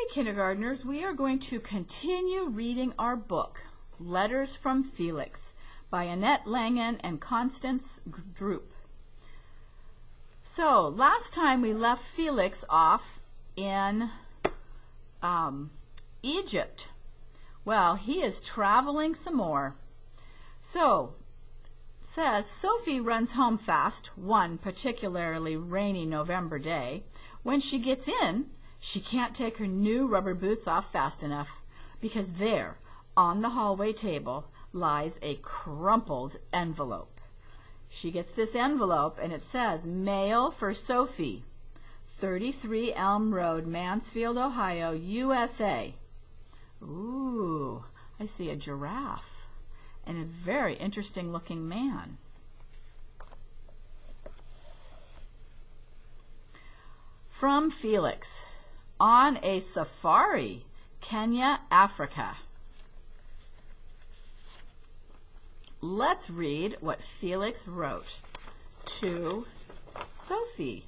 kindergartners, we are going to continue reading our book, Letters from Felix, by Annette Langen and Constance Droop. So, last time we left Felix off in Egypt. Well, he is traveling some more. So, it says, Sophie runs home fast one particularly rainy November day. When she gets in, she can't take her new rubber boots off fast enough, because there, on the hallway table, lies a crumpled envelope. She gets this envelope, and it says, Mail for Sophie, 33 Elm Road, Mansfield, Ohio, USA. Ooh, I see a giraffe and a very interesting looking man. From Felix, on a safari, Kenya, Africa. Let's read what Felix wrote to Sophie.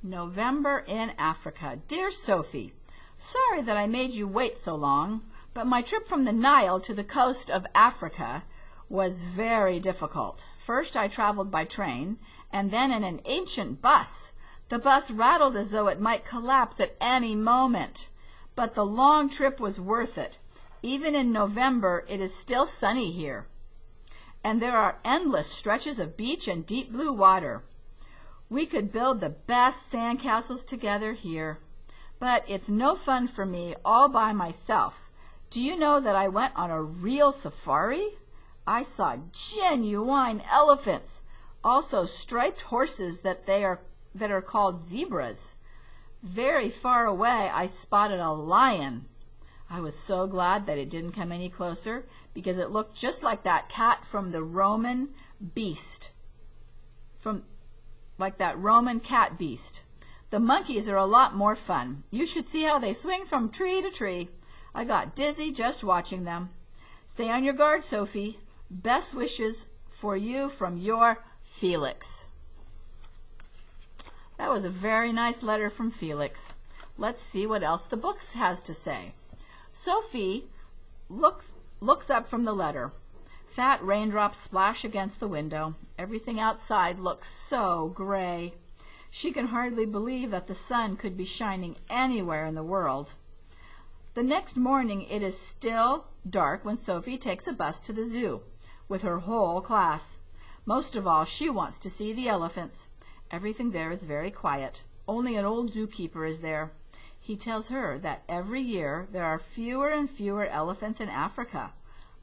November in Africa. Dear Sophie, sorry that I made you wait so long, but my trip from the Nile to the coast of Africa was very difficult. First I traveled by train, and then in an ancient bus. The bus rattled as though it might collapse at any moment, but the long trip was worth it. Even in November, it is still sunny here, and there are endless stretches of beach and deep blue water. We could build the best sandcastles together here, but it's no fun for me all by myself. Do you know that I went on a real safari? I saw genuine elephants, also striped horses that are called zebras. Very far away, I spotted a lion. I was so glad that it didn't come any closer, because it looked just like that cat from the Roman beast. Like that Roman cat beast. The monkeys are a lot more fun. You should see how they swing from tree to tree. I got dizzy just watching them. Stay on your guard, Sophie. Best wishes for you from your Felix. That was a very nice letter from Felix. Let's see what else the book has to say. Sophie looks up from the letter. Fat raindrops splash against the window. Everything outside looks so gray. She can hardly believe that the sun could be shining anywhere in the world. The next morning it is still dark when Sophie takes a bus to the zoo with her whole class. Most of all, she wants to see the elephants. Everything there is very quiet. Only an old zookeeper is there. He tells her that every year there are fewer and fewer elephants in Africa.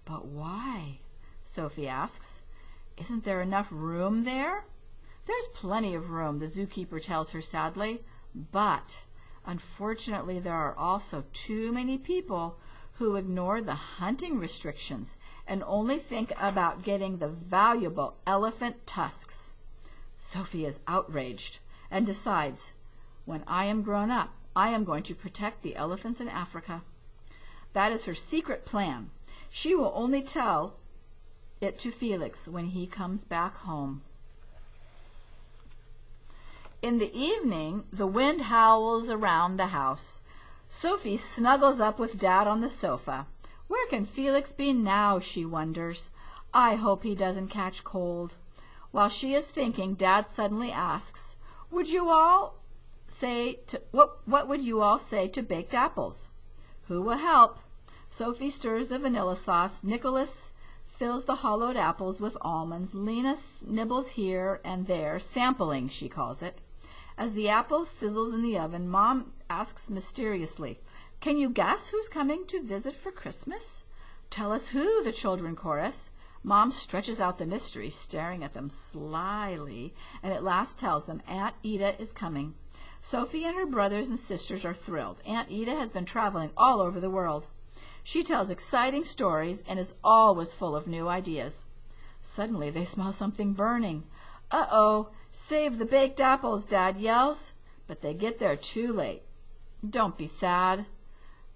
But why? Sophie asks. Isn't there enough room there? There's plenty of room, the zookeeper tells her sadly. But unfortunately there are also too many people who ignore the hunting restrictions and only think about getting the valuable elephant tusks. Sophie is outraged and decides, when I am grown up, I am going to protect the elephants in Africa. That is her secret plan. She will only tell it to Felix when he comes back home. In the evening, the wind howls around the house. Sophie snuggles up with Dad on the sofa. Where can Felix be now, she wonders. I hope he doesn't catch cold. While she is thinking, Dad suddenly asks, what would you all say to baked apples? Who will help? Sophie stirs the vanilla sauce. Nicholas fills the hollowed apples with almonds. Lena nibbles here and there, sampling, she calls it. As the apple sizzles in the oven, Mom asks mysteriously, can you guess who's coming to visit for Christmas? Tell us who, the children chorus. Mom stretches out the mystery, staring at them slyly, and at last tells them Aunt Ida is coming. Sophie and her brothers and sisters are thrilled. Aunt Ida has been traveling all over the world. She tells exciting stories and is always full of new ideas. Suddenly they smell something burning. Uh-oh, save the baked apples, Dad yells. But they get there too late. Don't be sad,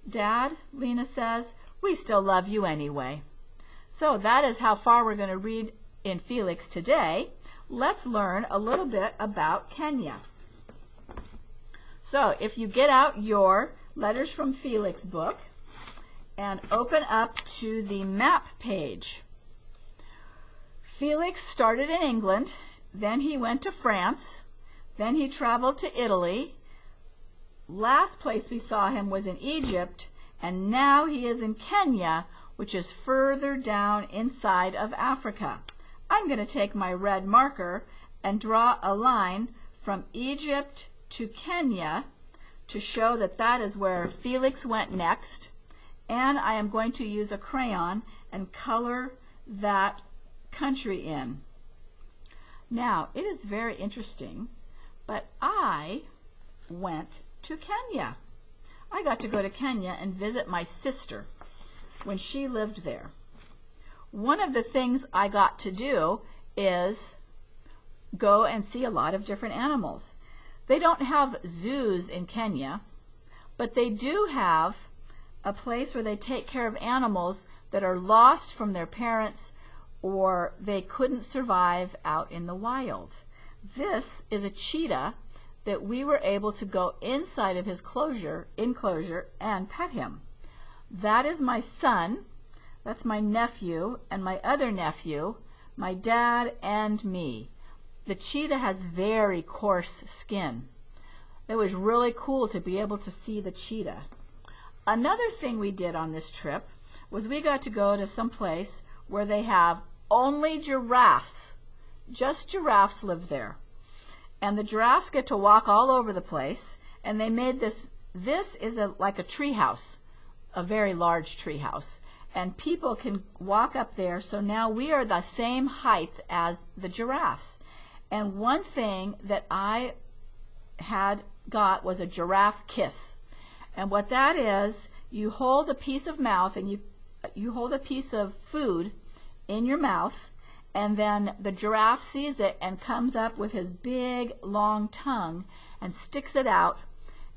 Dad, Lena says. We still love you anyway. So that is how far we're going to read in Felix today. Let's learn a little bit about Kenya. So if you get out your Letters from Felix book and open up to the map page. Felix started in England, then he went to France, then he traveled to Italy. Last place we saw him was in Egypt, and now he is in Kenya, which is further down inside of Africa. I'm going to take my red marker and draw a line from Egypt to Kenya to show that that is where Felix went next, and I am going to use a crayon and color that country in. Now, it is very interesting, but I went to Kenya. I got to go to Kenya and visit my sister when she lived there. One of the things I got to do is go and see a lot of different animals. They don't have zoos in Kenya, but they do have a place where they take care of animals that are lost from their parents or they couldn't survive out in the wild. This is a cheetah that we were able to go inside of his enclosure and pet him. That is my son, that's my nephew, and my other nephew, my dad, and me. The cheetah has very coarse skin. It was really cool to be able to see the cheetah. Another thing we did on this trip was we got to go to some place where they have only giraffes. Just giraffes live there. And the giraffes get to walk all over the place, and they made this is like a tree house, a very large tree house. And people can walk up there, so now we are the same height as the giraffes. And one thing that I got was a giraffe kiss. And what that is, you hold a piece of mouth and you hold a piece of food in your mouth, and then the giraffe sees it and comes up with his big long tongue and sticks it out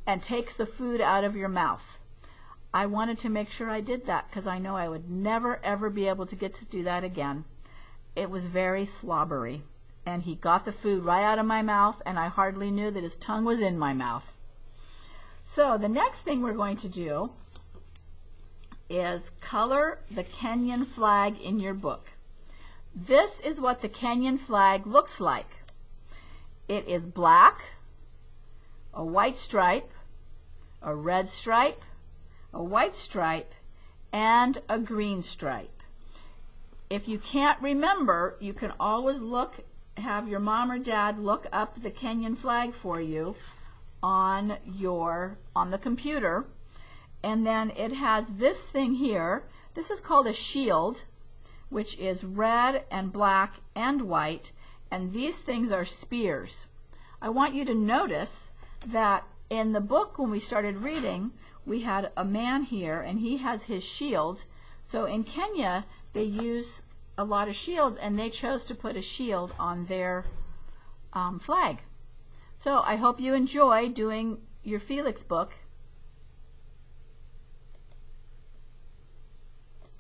and takes the food out of your mouth. I wanted to make sure I did that because I know I would never ever be able to get to do that again. It was very slobbery, and he got the food right out of my mouth, and I hardly knew that his tongue was in my mouth. So the next thing we're going to do is color the Kenyan flag in your book. This is what the Kenyan flag looks like. It is black, a white stripe, a red stripe, a white stripe, and a green stripe. If you can't remember, you can always have your mom or dad look up the Kenyan flag for you on the computer. And then it has this thing here. This is called a shield, which is red and black and white, and these things are spears. I want you to notice that in the book when we started reading, we had a man here and he has his shield. So in Kenya they use a lot of shields, and they chose to put a shield on their flag. So I hope you enjoy doing your Felix book